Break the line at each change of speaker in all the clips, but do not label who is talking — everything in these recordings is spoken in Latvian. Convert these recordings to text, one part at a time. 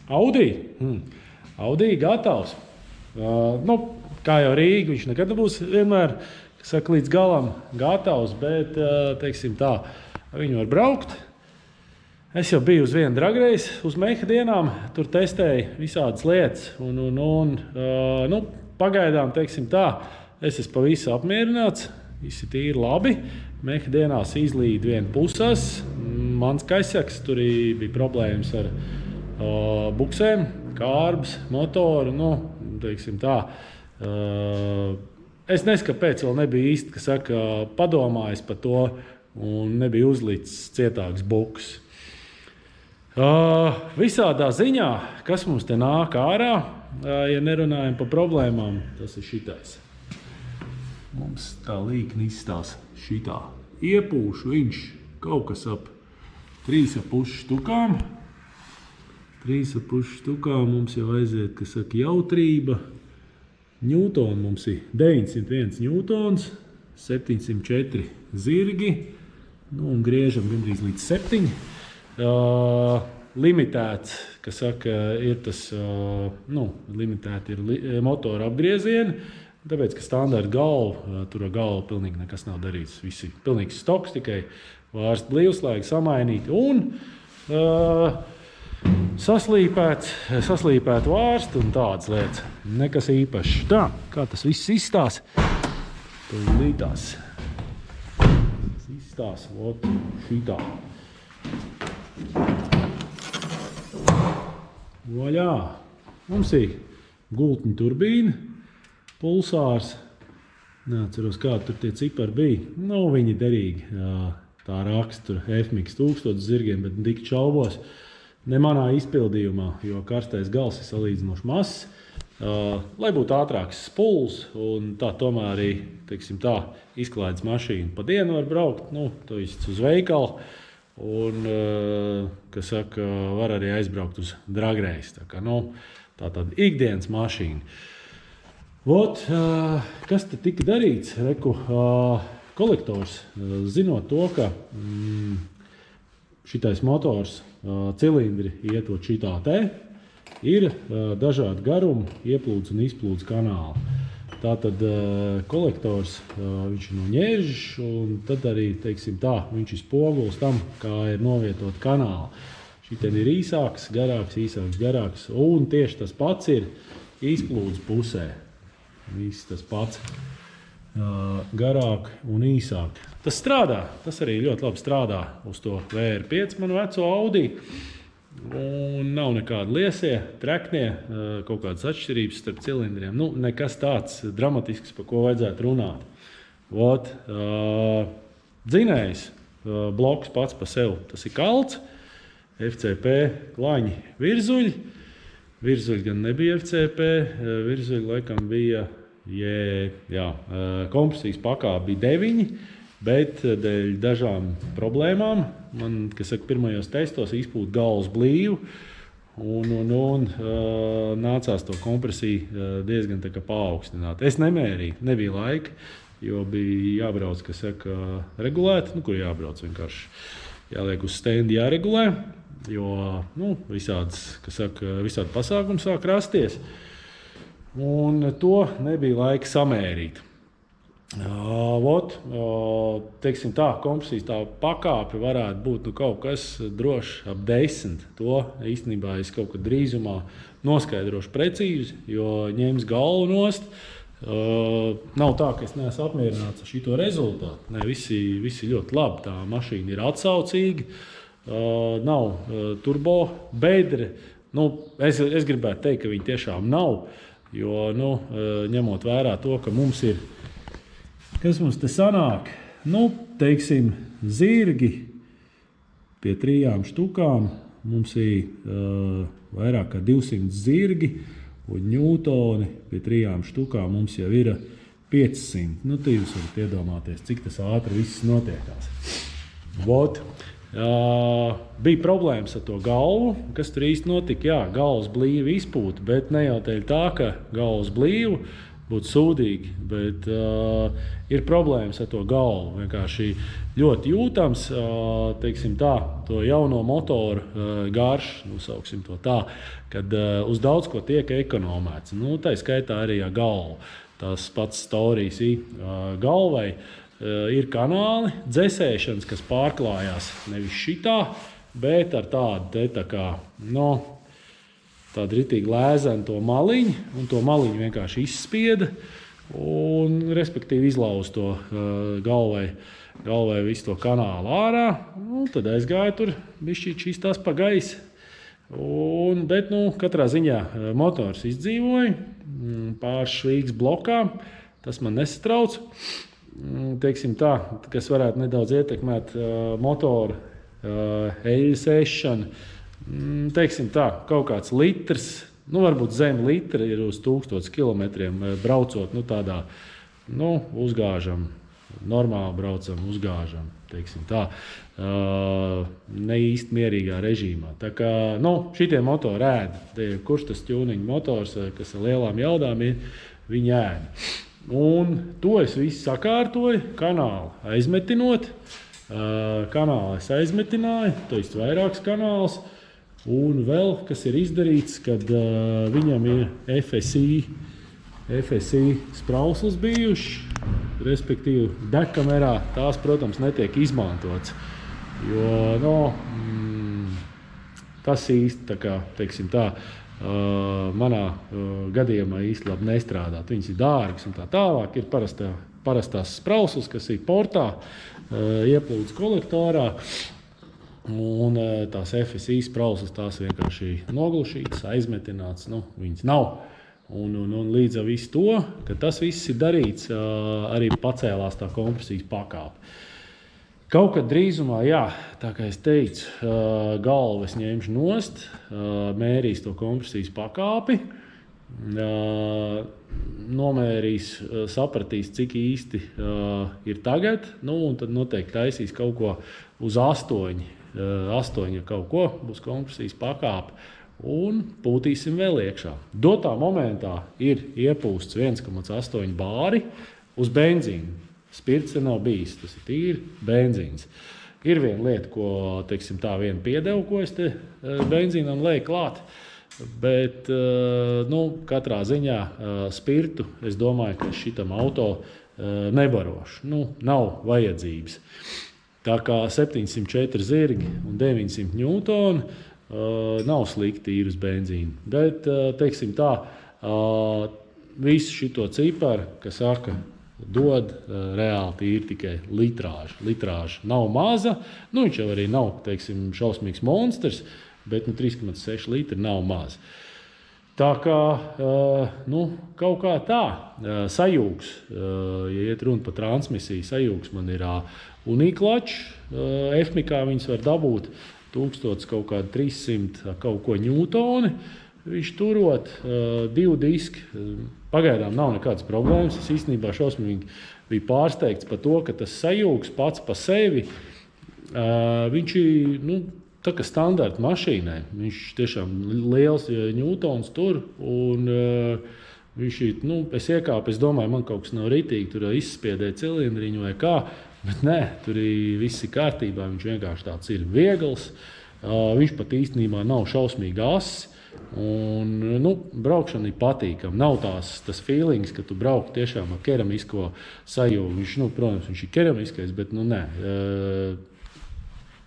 Audi. Audi gatavs. Nu, kā jau Rīga, viņš nekad nebūs vienmēr, saka, līdz galam gatavs, bet, teiksim tā, viņu var braukt. Es jau biju uz vienu dragreiz, uz meha dienām, tur testēju visādas lietas, nu, pagaidām, teiksim tā, es esmu pa visu apmierināts, visi tīri labi. Meha dienās izlīd viena pusās, mans kaisaks, tur bija problēmas ar buksēm, kārbas, motoru, nu, teiksim tā. Es nezinu, kāpēc vēl nebija īsti, ka saka, padomājis par to un nebija uzlicis cietāks buks. Visādā ziņā, kas mums te nāk ārā, ja nerunājam par problēmām, tas ir šitais. Mums tā līkni izstās šitā. Iepūš viņš kaut kas ap 3,5 štukām. 3,5 štukām mums jau aiziet, kas saka, jautrība. Ņūtoni mums ir 901 ņūtons, 704 zirgi, nu, un griežam gandrīz līdz 7. Limitēts, kas saka, ir tas, limitēti ir motora apgriezieni, tāpēc, ka standarta galva, tur ar galvu pilnīgi nekas nav darīts. Visi pilnīgs stoks, tikai vārst blīvslēgi samainīt un saslīpēt vārstu un tādas lietas. Nekas īpašs. Tā, kā tas viss izstās, līdās. Tas izstās, ot, šitā. Voļā. Mums ir gultņu turbīna, pulsārs. Neatceros, kādi tur tie cipari bija. Nu, viņi derīgi. Tā raksta tur FMX 1000 zirgiem, bet tik čaubos. Ne manā izpildījumā, jo karstais gals ir salīdzinoši mazs. Lai būtu ātrāks spuls, un tā tomēr arī, teiksim tā, izklaides mašīna pa dienu var braukt, nu, to viss uz veikalu. Un, kas saka, var arī aizbraukt uz dragreiz. Tā kā, nu, tā tāda ikdienas mašīna. Vot, kas te tika darīts? Reku, kolektors, zinot to, ka šitais motors, cilindri ietot šitā te, ir dažādi garumi, ieplūdes un izplūdes kanāli. Tātad kolektors, viņš ir no ņēžas, un tad arī, teiksim tā, viņš ir spoguls tam, kā ir novietot kanāli. Šitien ir īsāks, garāks, un tieši tas pats ir izplūdes pusē. Viss tas pats garāk un īsāk. Tas strādā, tas arī ļoti labi strādā uz to VR5 manu veco Audi. Un nav nekāda liesie, treknie, kaut kādas atšķirības starp cilindriem. Nu, nekas tāds dramatisks, par ko vajadzētu runāt. Vot, dzinējs bloks pats pa sev, tas ir kalts, FCP klaņi virzuļi. Virzuļi gan nebija FCP, virzuļi laikam bija, kompresijas pakā bija 9, bet dēļ dažām problēmām man, kas saka, pirmajos testos izpūt galvas blīvu un nācās to kompresiju diezgan tā kā paaugstināt. Es nemērīju, nebija laika, jo bija jābrauc, kas saka, regulēt, nu, kur jābrauc vienkārši. Jāliek uz stendi jāregulē, jo, nu, visādi pasākumi sāk rasties, un to nebija laika samērīt. Teiksim tā, kompresijas tā pakāpe varētu būt kaut kas droši ap 10. To īstenībā es kaut kad drīzumā noskaidrošu precīzi, jo ņems galvu nost. Nav tā, ka es neesmu apmierināts ar šito rezultātu. Ne, visi ļoti labi. Tā mašīna ir atsaucīga, nav turbo bedre. Nu, es gribētu teikt, ka viņi tiešām nav, jo, nu, ņemot vērā to, ka mums ir kas mums te sanāk? Nu, teiksim, zirgi pie 3 štukām. Mums ir vairāk kā 200 zirgi un ņūtoni pie 3 štukām mums jau ir 500. Nu, te jūs varat iedomāties, cik tas ātri viss notiekās. Vot, bija problēmas ar to galvu. Kas tur īsti notika? Jā, galvas blīva izpūta, bet ne jau tā, ka galvas blīva. būt sūdīgi, bet ir problēmas ar to galvu. Vienkārši ļoti jūtams, teiksim tā, to jauno motoru garš, nosauksim to tā, kad uz daudz ko tiek ekonomēts. Tā skaitā arī ar galvu. Tas pats storijas galvai. Ir kanāli dzesēšanas, kas pārklājās nevis šitā, bet ar tādu tādu ritīgi lēzenu to maliņu, un to maliņu vienkārši izspieda, un respektīvi izlauza to galvai visu to kanālu ārā, un tad aizgāja tur bišķīt šīs pa gaisu. Bet katrā ziņā motors izdzīvoja, pāris švīgs blokā, tas man nesatrauc. Teiksim tā, kas varētu nedaudz ietekmēt motoru eļļas ēšanu. Teiksim tā, kaut kāds litrs, varbūt zem litra ir uz 1000 kilometriem braucot, tādā, uzgāžam, normāli braucam, uzgāžam, teiksim tā, ne īsti mierīgā režīmā. Tā kā, šitie motori ēda, kurš tas tuning motors, kas ar lielām jaudām ir, viņi ēda. Un to es visu sakārtoju, kanālu aizmetinot. Kanālu es aizmetināju, to ir vairāks kanāls. Un vēl, kas ir izdarīts, kad viņam ir FSI sprauslas bijuši, respektīvi degkamerā tās, protams, netiek izmantots. Jo, tas īsti, teiksim tā, manā gadījumā īsti labi nestrādāt. Viņas ir dārgas un tā tālāk. Ir parastās sprauslas, kas ir portā, ieplūdes kolektorā. Un tās FSI sprauslas, tās vienkārši noglušītas, aizmetināts. Viņas nav. Un līdz ar visu to, ka tas viss ir darīts, arī pacēlās tā kompresijas pakāpe. Kaut kad drīzumā, jā, tā kā es teicu, galvu es ņemšu nost, mērīs to kompresijas pakāpi, nomērīs, sapratīs, cik īsti ir tagad, un tad noteikti taisīs kaut ko uz 8, kaut ko būs kompresijas pakāpe, un pūtīsim vēl iekšā. Dotā momentā ir iepūsts 1,8 bāri uz benzīnu. Spirts nav bijis, tas ir tīri benzīns. Ir viena lieta, ko, teiksim tā, viena piedevu, ko es te benzīnam leju klāt, bet, katrā ziņā spirtu, es domāju, ka šitam auto nebarošu. Nav vajadzības. Tā kā 704 zirgi un 900 ņūtoni nav slikti ir uz benzīnu. Bet, teiksim tā, visu šito ciparu, kas saka, dod reāli tīri tikai litrāžu. Litrāža nav maza, viņš jau arī nav, teiksim, šausmīgs monstrs, bet 3,6 litri nav maz. Tā kā, kaut kā tā, sajūgs, ja iet runa par transmisiju, sajūgs man ir uniklačs, F-mikā viņas var dabūt 1300 kaut ko ņūtoni, viņš turot 2 diski. Pagaidām nav nekādas problēmas. Es īstenībā šausmīgi biju pārsteigts par to, ka tas sajūgs pats pa sevi, viņš ir, tā kā standarta mašīnai. Viņš tiešām liels ņūtons tur, un viņš ir, es iekāpu, es domāju, man kaut kas nav ritīgi, tur izspiedēja cilindriņu vai kā, bet nē, tur viss ir kārtībā, viņš vienkārši tāds ir viegls, viņš pat īstenībā nav šausmīgi ass. Un, braukšana ir patīkama. Nav tas feelings, ka tu brauc tiešām ar keramisko sajūgu. Viņš, protams, viņš ir keramiskais, bet, nē.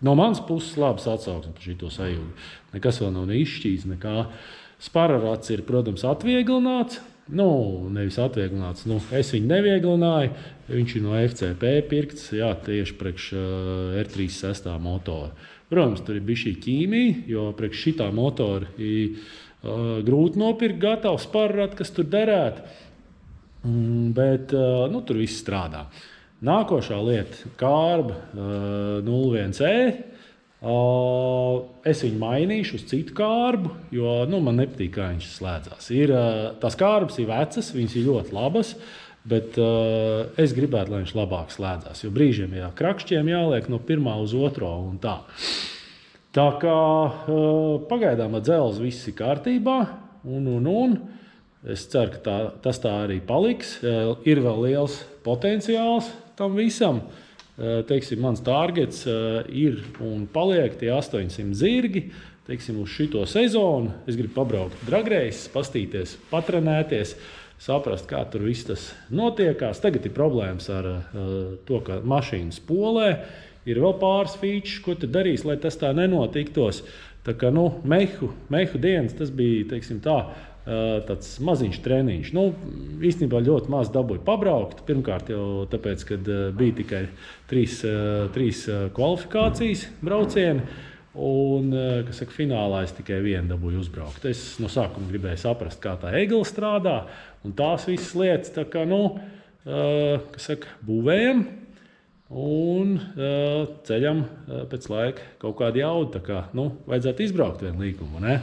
No manas puses labas atsauksmes par šito sajūgu. Nekas vēl nav neizšķīts, nekā. Spararats ir, protams, atvieglināts. Nevis atvieglināts. Es viņu nevieglināju. Viņš ir no FCP pirkts, jā, tieši priekš R36 motora. Protams, tur ir bišķī ķīmija, jo priekš šitā motora ir grūti nopirkt gatavs sparrat, kas tur derētu. Bet tur viss strādā. Nākošā lieta – kārba 01E. Es viņu mainīšu uz citu kārbu, jo man nepatīk, kā viņš slēdzās. Tās kārbas ir vecas, viņas ir ļoti labas, bet es gribētu, lai viņš labāk slēdzās. Jo brīžiem krakšķiem jāliek no pirmā uz otro un tā. Tā kā pagaidām ar dzelzi viss ir kārtībā un Es ceru, ka tas tā arī paliks. Ir vēl liels potenciāls tam visam. Teiksim, mans targets ir un paliek tie 800 zirgi. Teiksim, uz šito sezonu es gribu pabraukt dragreizes, pastīties, patrenēties, saprast, kā tur viss tas notiekās. Tagad ir problēmas ar to, ka mašīnas polē. Ir vēl pāris features, ko tu darīs, lai tas tā nenotiktos. Tā kā, mehu dienas tas bija, teiksim tā, tāds maziņš treniņš. Īstenībā ļoti maz dabūju pabraukt. Pirmkārt jau tāpēc, kad bija tikai trīs kvalifikācijas braucieni. Un, kas saka, finālā es tikai vienu dabūju uzbraukt. Es no sākuma gribēju saprast, kā tā egla strādā un tās visas lietas. Tā kā, kas saka, būvējam un ceļam pēc laika kaut kādu jaudu. Tā kā, vajadzētu izbraukt vienu līkumu, ne?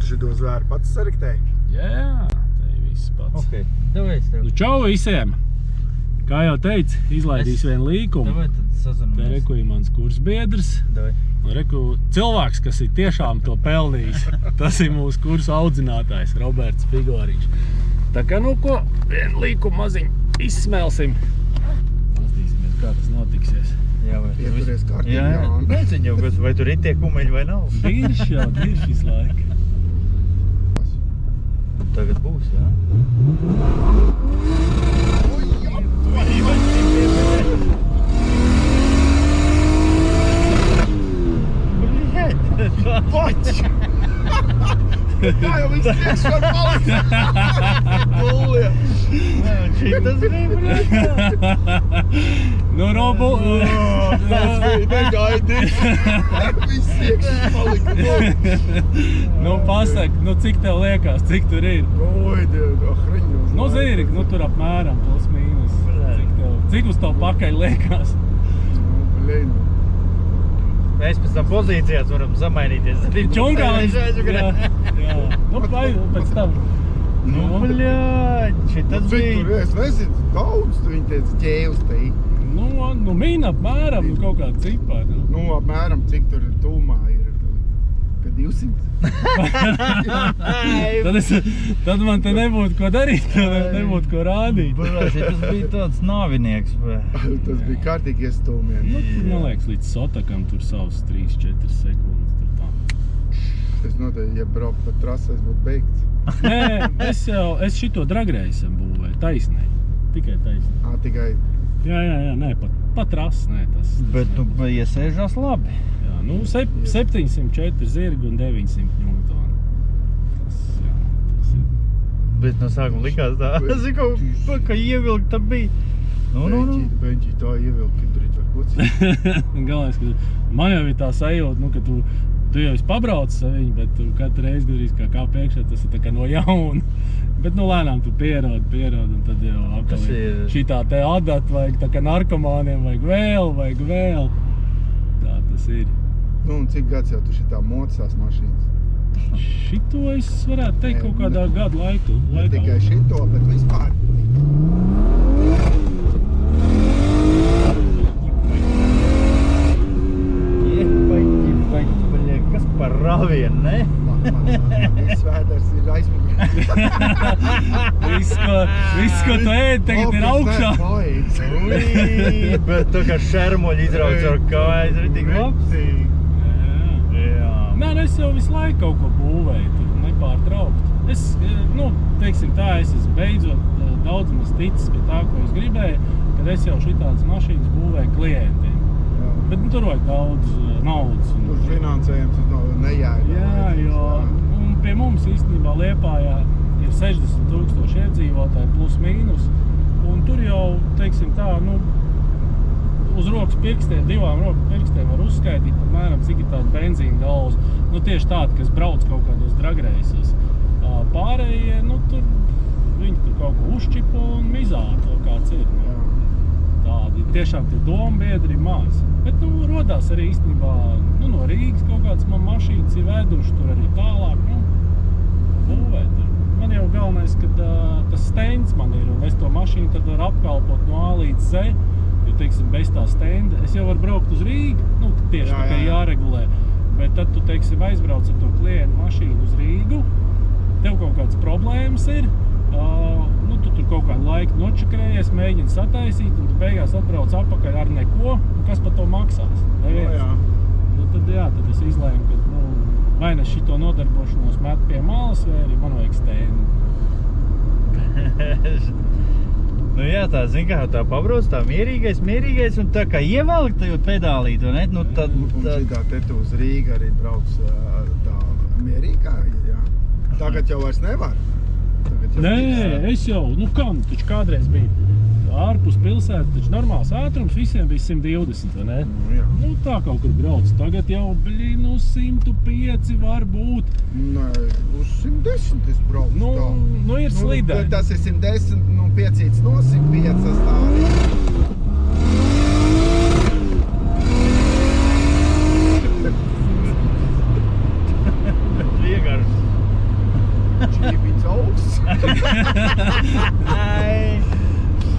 Šito zvēru pats sariktēji?
Jā, tā ir viss pats.
Okay. Davai,
Čau visiem! Kā jau teicu, izlaidīs vienu līkumu.
Davai, tad sazinamies.
Te reku ir mans kursbiedrs.
Davai.
Un reku cilvēks, kas ir tiešām to pelnījis. Tas ir mūsu kursu audzinātājs, Roberts Figoriņš. Tā kā, vienu līkumu maziņu izsmelsim. Pastīsimies, kā tas notiksies.
Jā, vai
Pieturies kārtīgi,
jā. Nezinu jau, vai tur ir tie kumeļi vai nav.
Dirš visu laiku.
Tagad būs, jā.
Paķi! Tā jau viņš tieks var palikt! Gulja!
Tas grib,
Robu...
Tas bija negaidīts! Viss iekšā palika!
Pasak, cik tev liekas, cik tur ir?
Oi, hriņos!
Zirgi, tur apmēram plus mīnus. Cik uz tev pakaļ liekas?
Mēs pēc tam pozīcijās varam samainīties.
Čungālis! Jā. Pēc tam.
Bļāķi, tas bija...
Es nezinu, daudz tu viņi teica ķēvs te ir.
Min apmēram kaut kāda cipā.
Apmēram cik tur tūmā ir. Ka 200.
Tad man te nebūtu ko darīt, nebūtu ko rādīt.
Bļāķi, tas bija tāds nāvinieks.
Tas bija kārtīgi iestūmieni.
Man liekas, līdz Sotakam tur savus 3-4 sekundes. Tur tā.
Es noteikti, ja braukt pa trasē, es būtu beigts.
Nē, es šito dragreizam būvēju, taisnē. Tikai taisnē.
Tikai...
Jā, nē, pat trasa, nē, tas...
Bet tu iesēžās labi.
Jā, 704 zirgi un 900 ņūtoni. Tas ir...
Bet no sākuma likās tā, ka ievilkt tā bija.
Beņķi tā ievilkt, ka tur ir vai kuci.
Galvenais, ka man jau ir tā sajūta, ka tu jau esi pabraucis ar viņu, bet tu katru reizi gadrīz kā priekšā, tas ir tā kā no jauna. Bet lēnām tu pierod, un tad jau atkal šitā te adat vajag tā kā narkomāniem, vajag vēl. Tā tas ir.
Un cik gads jau tu šitā mocās mašīnas?
Šito es varētu teikt kaut kādā gadu laikā.
Ne tikai šito, bet vispār.
Kas par ravienu, ne?
Viss vēders ir aizmugļi.
Viss, ko tu ēd, tagad ir augšā.
Bet tu kā šermuļi izrauc ar kājas, ir tik labsīgi.
Nē, es jau visu laiku kaut ko būvēju, tur nepārtraukt. teiksim tā, es esmu beidzot daudz maz ticis pie tā, ko es gribēju, kad es jau šitādas mašīnas būvēju klientiem. Bet nu, tur vajag daudz naudas.
Tur finansējums nejēga.
Jā, jo un pie mums īstenībā Liepājā ir 60,000 iedzīvotāji plus mīnus. Un tur jau, teiksim tā, nu, uz rokas pirkstiem, divām rokas pirkstiem var uzskaitīt, apmēram, cik ir tāda benzīna galvas. Nu, tieši tādi, kas brauc kaut kādos dragreisos. Pārējie, nu, tur, viņi tur kaut ko uzčipo un mizā to kāds ir. Nu. Tādi tiešām tie dombiedri maz. Bet, nu, rodās arī īstenībā, nu, no Rīgas kaut kādas man mašīnas ir veduši, tur arī tālāk, nu, būvē tur. Man jau galvenais, kad tas stends man ir, un es to mašīnu tad varu apkalpot no A līdz Z, jo, teiksim, bez tā stenda es jau varu braukt uz Rīgu, nu, tieši tā kā jāregulē. Bet tad tu, teiksim, aizbrauc ar to klientu mašīnu uz Rīgu, tev kaut kādas problēmas ir, nu, tu tur kaut kādu laiku nočakrējies, mēģini sataisīt, un tu beigās atbrauc atpakaļ ar neko, un kas par to maksās? Neviens. Nu, tad jā, tad es izlēmu, ka, nu, vai ne šito nodarbošanos met pie malas, vai arī man vajag stendu.
Nu jā, tā, zin kā, tā pabrauc, tā mierīgais, un tā kā ievelk tajā pedālīt, vai ne? Nu, tad...
Un šitā te tu uz Rīga arī brauc tā mierīgā, jā. Tagad jau vairs nevar.
Nē, es jau, nu kam, taču kādreiz bija ārpus pilsētas, taču normāls ātrums visiem bija 120, vai ne?
Nu, jā.
Nu, tā kaut kur brauc. Tagad jau, nu, 105 var būt.
Nē, uz 110 es braucu
Nu,
tā.
nu ir slidē.
Tas ir 110, nu, piecīts no 105, tas tā arī.
Vienkārši.
Čībīts augsts.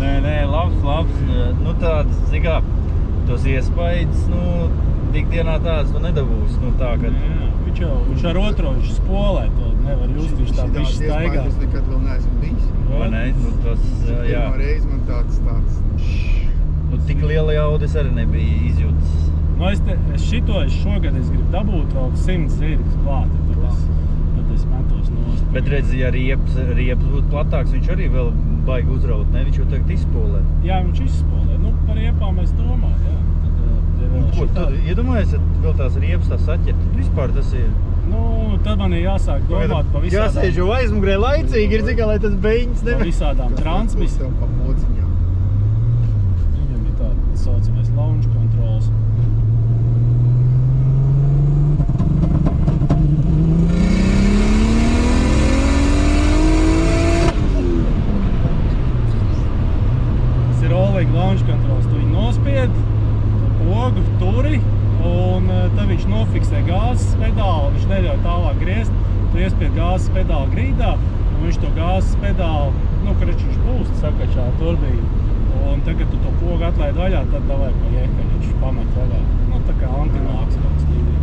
Nē, labs. Nu tāds, zin kā, tos iespaidas, nu, ikdienā tāds, nu, nedabūs. Nu, tā, ka...
Jā, viņš ar otro, viņš spolē to nevar just, viņš tā bišķi staigā.
Es nekad vēl neesmu bijis.
Vai ne? Nu, tas, jā.
Pirmā reize man tāds.
Nu, tik liela jaudas arī nebija izjūtas.
Nu, es šogad es gribu dabūt vēl 100 zirgas klāt, tad es metos nost.
Bet redzi, ja riepas būtu platāks, viņš arī vēl baigi uzraut, ne? Viņš jau tagad izspolē.
Jā, viņš izspolē. Nu, par riepām es domāju, jā.
Ko, tad iedomājies, vēl tās riepas tā saķert, tad vispār tas ir...
Nu, tad man ir jāsāk domāt pa visādām...
Jāsēž jau aizmugurē laicīgi, ir zikā, lai tas beigņas
Pa visādām transmisijām.
Pa pociņām.
Viņam ir tāda saucamais launch controls. Tas ir Oleg launch controls. Tu viņu nospied, pogu, turi, un tad viņš nofiksē gāzes pedālu, viņš neļauj tālāk griezt, tu iespied gāzes pedālu grīdā, un viņš to gāzes pedālu, nu, kareču viņš pūst, sakačā turbīnu, un tagad tu to pogu atlaid vaļā, tad davai pa iekaļ, viņš pamet vaļā. Nu, tā kā antināks kaut stīdīgi.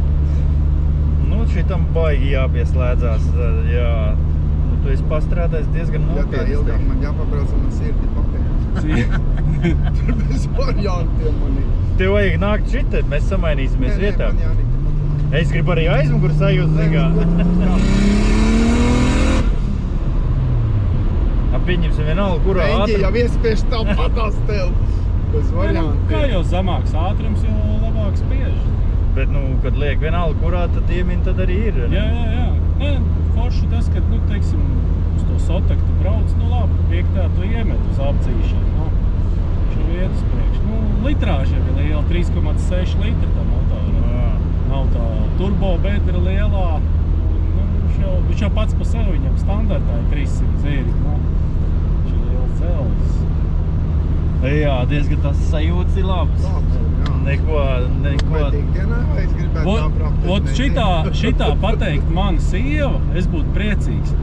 Nu, šitam baigi jāpieslēdzās, jā. Nu, tu esi pastrādājis diezgan
Ja tā
nopietni.
ilgāk man jāpabrauc, man sirdi papējas. Tur bez variantiem man ir.
Tev vajag nākt šitā, mēs samainīsimies vietā.
Man jānīt pat.
Es gribu arī aizmuguru sajūt, zigā. Pieņemsim vienalga, kurā
Eņģi jau iespiež tāpatās tev. Bez variantiem.
Kā jau zemāks ātrums, jau labāk spiež.
Bet, nu, kad liek vienalga, kurā tad iemin, tad arī ir.
Jā. Nē, forši tas, kad, nu, teiksim, uz to sotaktu brauc, nu, labi, piektā tu iemet uz apcīšanu, nu, šo vietas priekš. Nu, litrāža jau ir liela, 3,6 litri tā motora. Nav tā turbo bedra lielā, nu, viņš jau pats pa sevi, viņam standartā ir 300 zīri, nu, viņš ir liels dzels.
Jā, diezgan tas sajūtas ir labs.
Jā.
Neko...
Vai ikdienā, vai es gribētu apbraukt?
Šitā pateikt mana sieva, es būtu priecīgs.